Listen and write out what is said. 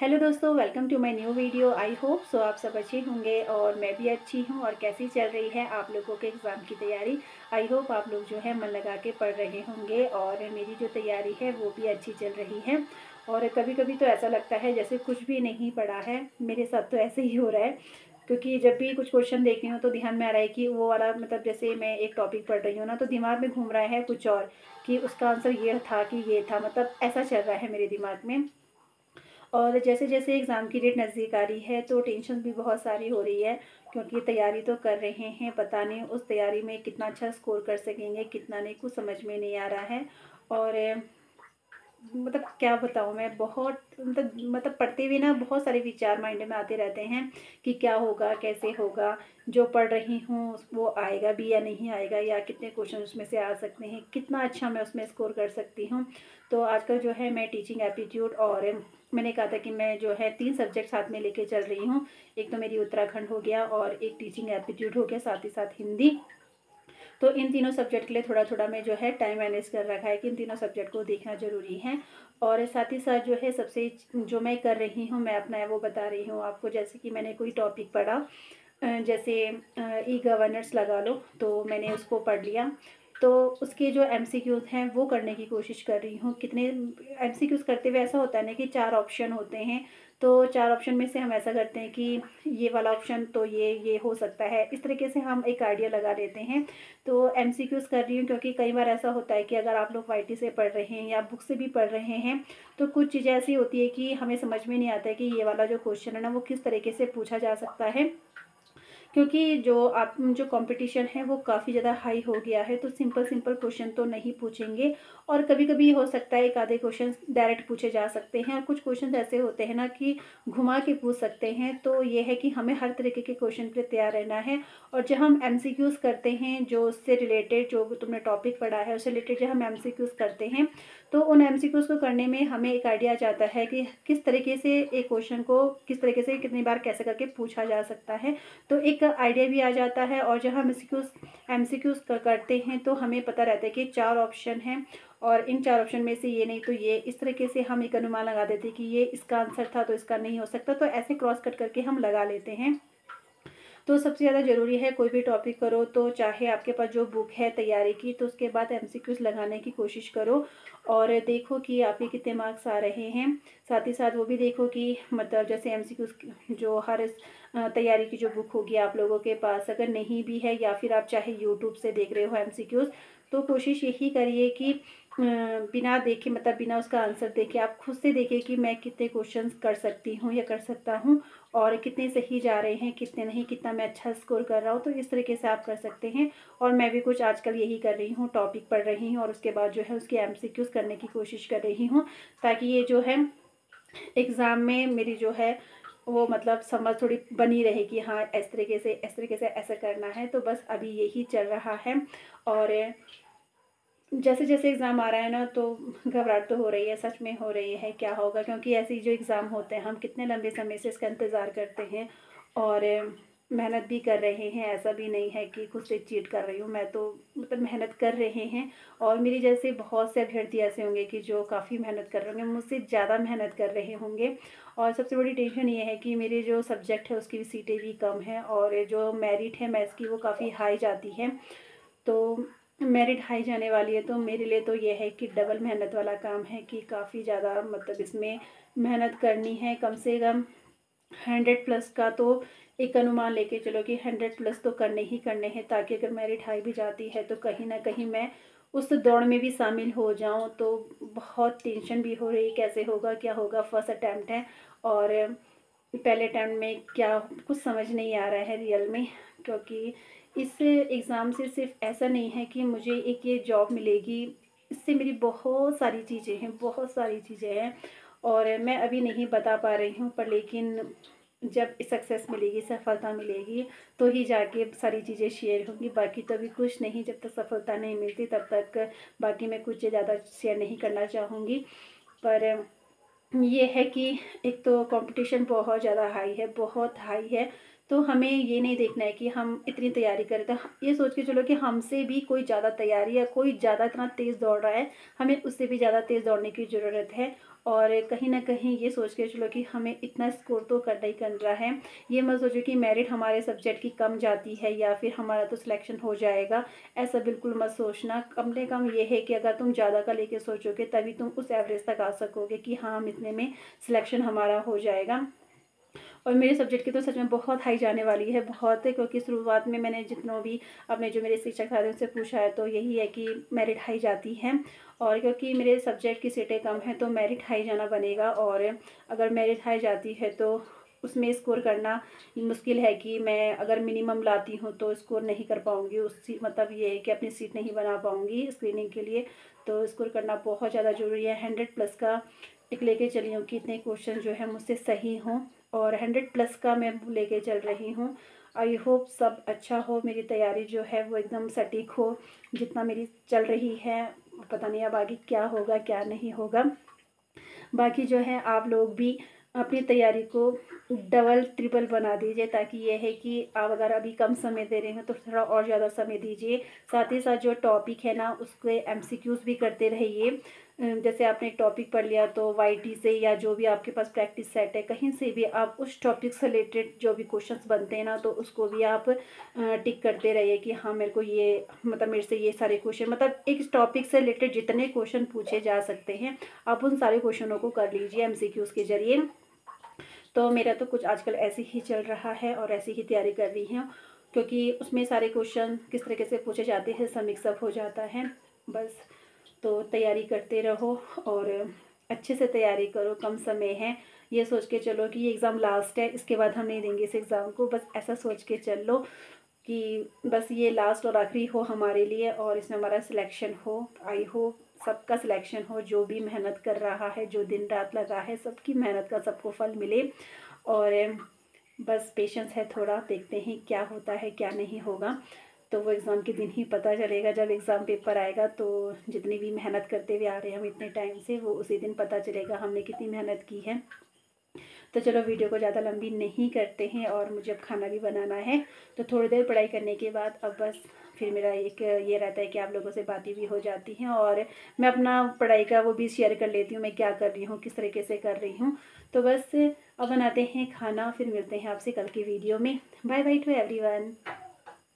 Hello दोस्तों, welcome to my new video. I hope so आप सब अच्छे होंगे और मैं भी अच्छी हूँ। और कैसी चल रही है आप लोगों के एग्ज़ाम की तैयारी। आई होप आप लोग जो है मन लगा के पढ़ रहे होंगे और मेरी जो तैयारी है वो भी अच्छी चल रही है। और कभी कभी तो ऐसा लगता है जैसे कुछ भी नहीं पढ़ा है। मेरे साथ तो ऐसे ही हो रहा है, क्योंकि जब भी कुछ क्वेश्चन देख रही हूँ तो ध्यान में आ रहा है कि वो वाला, मतलब जैसे मैं एक टॉपिक पढ़ रही हूँ ना, तो दिमाग में घूम रहा है कुछ और, कि उसका आंसर ये था कि ये था, मतलब ऐसा चल रहा है मेरे दिमाग में। और जैसे जैसे एग्ज़ाम की डेट नज़दीक आ रही है तो टेंशन भी बहुत सारी हो रही है, क्योंकि तैयारी तो कर रहे हैं, पता नहीं उस तैयारी में कितना अच्छा स्कोर कर सकेंगे कितना नहीं, कुछ समझ में नहीं आ रहा है। और मतलब क्या बताऊँ मैं, बहुत मतलब पढ़ते हुए ना बहुत सारे विचार माइंड में आते रहते हैं कि क्या होगा कैसे होगा, जो पढ़ रही हूँ वो आएगा भी या नहीं आएगा, या कितने क्वेश्चन उसमें से आ सकते हैं, कितना अच्छा मैं उसमें स्कोर कर सकती हूँ। तो आजकल जो है मैं टीचिंग एप्टीट्यूड और मैंने कहा था कि मैं जो है 3 सब्जेक्ट साथ में लेके चल रही हूँ। एक तो मेरी उत्तराखंड हो गया और एक टीचिंग एप्टीट्यूड हो गया, साथ ही साथ हिंदी। तो इन तीनों सब्जेक्ट के लिए थोड़ा थोड़ा मैं जो है टाइम मैनेज कर रखा है कि इन तीनों सब्जेक्ट को देखना ज़रूरी है। और साथ ही साथ जो है सबसे जो मैं कर रही हूँ, मैं अपना वो बता रही हूँ आपको। जैसे कि मैंने कोई टॉपिक पढ़ा, जैसे ई गवर्नेंस लगा लो, तो मैंने उसको पढ़ लिया। तो उसके जो एमसीक्यूज़ हैं वो करने की कोशिश कर रही हूँ। कितने एमसीक्यूज़ करते हुए ऐसा होता है ना कि 4 ऑप्शन होते हैं, तो 4 ऑप्शन में से हम ऐसा करते हैं कि ये वाला ऑप्शन तो ये हो सकता है, इस तरीके से हम एक आइडिया लगा लेते हैं। तो एमसीक्यूज़ कर रही हूँ क्योंकि कई बार ऐसा होता है कि अगर आप लोग वाईटी से पढ़ रहे हैं या बुक से भी पढ़ रहे हैं, तो कुछ चीज़ें ऐसी होती है कि हमें समझ में नहीं आता है कि ये वाला जो क्वेश्चन है ना वो किस तरीके से पूछा जा सकता है। क्योंकि जो कंपटीशन है वो काफ़ी ज़्यादा हाई हो गया है, तो सिंपल सिंपल क्वेश्चन तो नहीं पूछेंगे। और कभी-कभी हो सकता है एक आधे क्वेश्चन डायरेक्ट पूछे जा सकते हैं, और कुछ क्वेश्चन ऐसे होते हैं ना कि घुमा के पूछ सकते हैं। तो ये है कि हमें हर तरीके के क्वेश्चन के लिए तैयार रहना है। और जब हम एमसीक्यूज़ करते हैं, जो उससे रिलेटेड जो तुमने टॉपिक पढ़ा है उससे रिलेटेड जब हम एमसीक्यूज़ करते हैं, तो उन एमसीक्यूज़ को करने में हमें एक आइडिया आ जाता है कि किस तरीके से एक क्वेश्चन को किस तरीके से कितनी बार कैसे करके पूछा जा सकता है। तो एक आइडिया भी आ जाता है। और जब हम एमसीक्यूज़ करते हैं तो हमें पता रहता है कि 4 ऑप्शन हैं, और इन 4 ऑप्शन में से ये नहीं तो ये, इस तरीके से हम एक अनुमान लगा देते हैं कि ये इसका आंसर था तो इसका नहीं हो सकता, तो ऐसे क्रॉस कट करके हम लगा लेते हैं। तो सबसे ज़्यादा ज़रूरी है कोई भी टॉपिक करो तो चाहे आपके पास जो बुक है तैयारी की, तो उसके बाद एमसीक्यूज़ लगाने की कोशिश करो और देखो कि आपके कितने मार्क्स आ रहे हैं। साथ ही साथ वो भी देखो कि मतलब जैसे एमसीक्यूज़ जो हर तैयारी की जो बुक होगी आप लोगों के पास अगर नहीं भी है, या फिर आप चाहे यूट्यूब से देख रहे हो एमसीक्यूज़, तो कोशिश यही करिए कि बिना देखे, मतलब बिना उसका आंसर देखे आप खुद से देखिए कि मैं कितने क्वेश्चंस कर सकती हूँ या कर सकता हूँ, और कितने सही जा रहे हैं कितने नहीं, कितना मैं अच्छा स्कोर कर रहा हूँ। तो इस तरीके से आप कर सकते हैं। और मैं भी कुछ आजकल यही कर रही हूँ, टॉपिक पढ़ रही हूँ और उसके बाद जो है उसके एमसीक्यूज़ करने की कोशिश कर रही हूँ, ताकि ये जो है एग्ज़ाम में मेरी जो है वो मतलब समझ थोड़ी बनी रहे कि हाँ इस तरीके से ऐसा करना है। तो बस अभी यही चल रहा है। और जैसे जैसे एग्ज़ाम आ रहा है ना, तो घबराहट तो हो रही है, सच में हो रही है, क्या होगा, क्योंकि ऐसे जो एग्ज़ाम होते हैं हम कितने लंबे समय से इसका इंतज़ार करते हैं और मेहनत भी कर रहे हैं। ऐसा भी नहीं है कि खुद से चीट कर रही हूँ, मैं तो मतलब मेहनत कर रहे हैं। और मेरी जैसे बहुत से अभ्यर्थी ऐसे होंगे कि जो काफ़ी मेहनत कर रहे होंगे, मुझसे ज़्यादा मेहनत कर रहे होंगे। और सबसे बड़ी टेंशन ये है कि मेरे जो सब्जेक्ट है उसकी भी सीटें भी कम हैं, और जो मेरिट है मैथ्स की वो काफ़ी हाई जाती है। तो मेरिट हाई जाने वाली है, तो मेरे लिए तो ये है कि डबल मेहनत वाला काम है, कि काफ़ी ज़्यादा मतलब इसमें मेहनत करनी है। कम से कम 100 प्लस का तो एक अनुमान लेके चलो कि 100 प्लस तो करने ही करने हैं, ताकि अगर मेरिट हाई भी जाती है तो कहीं ना कहीं मैं उस दौड़ में भी शामिल हो जाऊं। तो बहुत टेंशन भी हो रही है, कैसे होगा क्या होगा, फर्स्ट अटैम्प्ट है और पहले अटैम्प्ट में क्या कुछ समझ नहीं आ रहा है रियल में। क्योंकि इस एग्ज़ाम से सिर्फ ऐसा नहीं है कि मुझे एक ये जॉब मिलेगी, इससे मेरी बहुत सारी चीज़ें हैं, बहुत सारी चीज़ें हैं, और मैं अभी नहीं बता पा रही हूँ। पर लेकिन जब सक्सेस मिलेगी, सफलता मिलेगी, तो ही जाके सारी चीज़ें शेयर होंगी। बाकी तो अभी कुछ नहीं, जब तक सफलता नहीं मिलती तब तक बाकी मैं कुछ ज़्यादा शेयर नहीं करना चाहूँगी। पर ये है कि एक तो कंपटीशन बहुत ज़्यादा हाई है, बहुत हाई है। तो हमें ये नहीं देखना है कि हम इतनी तैयारी करें, तो ये सोच के चलो कि हमसे भी कोई ज़्यादा तैयारी या कोई ज़्यादा इतना तेज़ दौड़ रहा है, हमें उससे भी ज़्यादा तेज़ दौड़ने की ज़रूरत है। और कहीं न कहीं ये सोच के चलो कि हमें इतना स्कोर तो करना ही करना है। ये मत सोचो कि मेरिट हमारे सब्जेक्ट की कम जाती है या फिर हमारा तो सिलेक्शन हो जाएगा, ऐसा बिल्कुल मत सोचना। कम से कम ये है कि अगर तुम ज़्यादा का लेके सोचोगे तभी तुम उस एवरेज तक आ सकोगे कि हाँ, हम इतने में सिलेक्शन हमारा हो जाएगा। और मेरे सब्जेक्ट की तो सच में बहुत हाई जाने वाली है, बहुत है, क्योंकि शुरुआत में मैंने जितनों भी अपने जो मेरे शिक्षक थे उनसे पूछा है तो यही है कि मेरिट हाई जाती है। और क्योंकि मेरे सब्जेक्ट की सीटें कम हैं तो मेरिट हाई जाना बनेगा, और अगर मेरिट हाई जाती है तो उसमें स्कोर करना मुश्किल है कि मैं अगर मिनिमम लाती हूँ तो स्कोर नहीं कर पाऊँगी, मतलब ये है कि अपनी सीट नहीं बना पाऊँगी स्क्रीनिंग के लिए। तो स्कोर करना बहुत ज़्यादा ज़रूरी है। 100+ का एक लेके चली हूँ कि इतने क्वेश्चन जो है मुझसे सही हों, और 100+ का मैं लेके चल रही हूँ। आई होप सब अच्छा हो, मेरी तैयारी जो है वो एकदम सटीक हो जितना मेरी चल रही है। पता नहीं अब आगे क्या होगा क्या नहीं होगा। बाकी जो है आप लोग भी अपनी तैयारी को डबल ट्रिपल बना दीजिए, ताकि ये है कि आप अगर अभी कम समय दे रहे हैं तो थोड़ा और ज़्यादा समय दीजिए। साथ ही साथ जो टॉपिक है ना उसके MCQs भी करते रहिए। जैसे आपने एक टॉपिक पढ़ लिया तो YT से या जो भी आपके पास प्रैक्टिस सेट है कहीं से भी आप उस टॉपिक से रिलेटेड जो भी क्वेश्चंस बनते हैं ना तो उसको भी आप टिक करते रहिए कि हाँ मेरे को ये, मतलब मेरे से ये सारे क्वेश्चन, मतलब एक टॉपिक से रिलेटेड जितने क्वेश्चन पूछे जा सकते हैं आप उन सारे क्वेश्चनों को कर लीजिए MCQs के जरिए। तो मेरा तो कुछ आजकल ऐसे ही चल रहा है और ऐसी ही तैयारी कर रही हूँ, क्योंकि उसमें सारे क्वेश्चन किस तरीके से पूछे जाते हैं सब मिक्सअप हो जाता है बस। तो तैयारी करते रहो और अच्छे से तैयारी करो, कम समय है। ये सोच के चलो कि ये एग्ज़ाम लास्ट है, इसके बाद हम नहीं देंगे इस एग्ज़ाम को, बस ऐसा सोच के चल लो कि बस ये लास्ट और आखिरी हो हमारे लिए और इसमें हमारा सिलेक्शन हो। आई होप सबका सिलेक्शन हो, जो भी मेहनत कर रहा है, जो दिन रात लगा है, सबकी मेहनत का सबको फल मिले। और बस पेशेंस है थोड़ा, देखते हैं क्या होता है क्या नहीं होगा। तो वो एग्ज़ाम के दिन ही पता चलेगा, जब एग्ज़ाम पेपर आएगा तो जितनी भी मेहनत करते हुए आ रहे हैं हम इतने टाइम से, वो उसी दिन पता चलेगा हमने कितनी मेहनत की है। तो चलो वीडियो को ज़्यादा लंबी नहीं करते हैं, और मुझे अब खाना भी बनाना है। तो थोड़ी देर पढ़ाई करने के बाद अब बस फिर मेरा एक ये रहता है कि आप लोगों से बातें भी हो जाती हैं और मैं अपना पढ़ाई का वो भी शेयर कर लेती हूँ, मैं क्या कर रही हूँ किस तरीके से कर रही हूँ। तो बस अब बनाते हैं खाना, फिर मिलते हैं आपसे कल की वीडियो में। Bye bye to everyone.